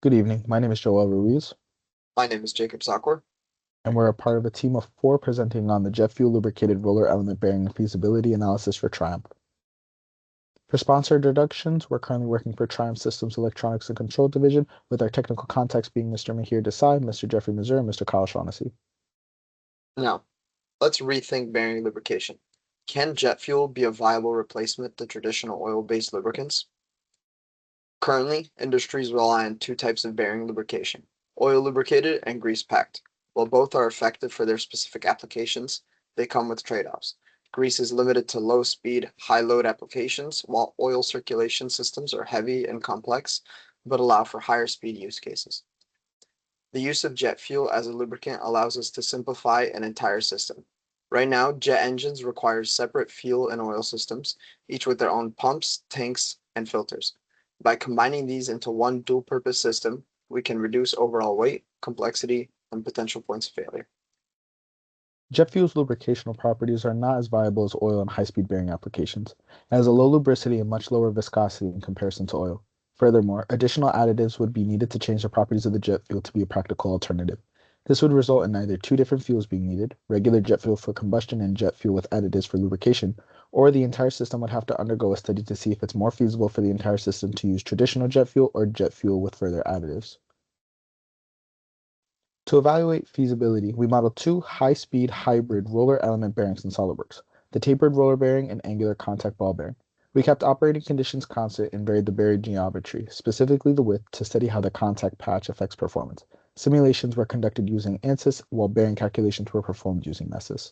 Good evening. My name is Joel Ruiz, My name is Jacob Sakor. and we're a part of a team of four presenting on the jet fuel lubricated roller element bearing feasibility analysis for Triumph. For sponsor introductions, we're currently working for Triumph Systems Electronics and Control Division, with our technical contacts being Mr. Mihir Desai, Mr. Jeffrey Mazur, and Mr. Kyle Shaughnessy. Now, let's rethink bearing lubrication. Can jet fuel be a viable replacement to traditional oil-based lubricants? Currently, industries rely on two types of bearing lubrication, oil lubricated and grease packed. While both are effective for their specific applications, they come with trade-offs. Grease is limited to low-speed, high-load applications, while oil circulation systems are heavy and complex, but allow for higher speed use cases. The use of jet fuel as a lubricant allows us to simplify an entire system. Right now, jet engines require separate fuel and oil systems, each with their own pumps, tanks, and filters. By combining these into one dual-purpose system, we can reduce overall weight, complexity, and potential points of failure. Jet fuel's lubricational properties are not as viable as oil in high-speed bearing applications. It has a low lubricity and much lower viscosity in comparison to oil. Furthermore, additional additives would be needed to change the properties of the jet fuel to be a practical alternative. This would result in either two different fuels being needed, regular jet fuel for combustion and jet fuel with additives for lubrication, or the entire system would have to undergo a study to see if it's more feasible for the entire system to use traditional jet fuel or jet fuel with further additives. To evaluate feasibility, we modeled two high-speed hybrid roller element bearings in SOLIDWORKS, the tapered roller bearing and angular contact ball bearing. We kept operating conditions constant and varied the bearing geometry, specifically the width, to study how the contact patch affects performance. Simulations were conducted using ANSYS, while bearing calculations were performed using MESSIS.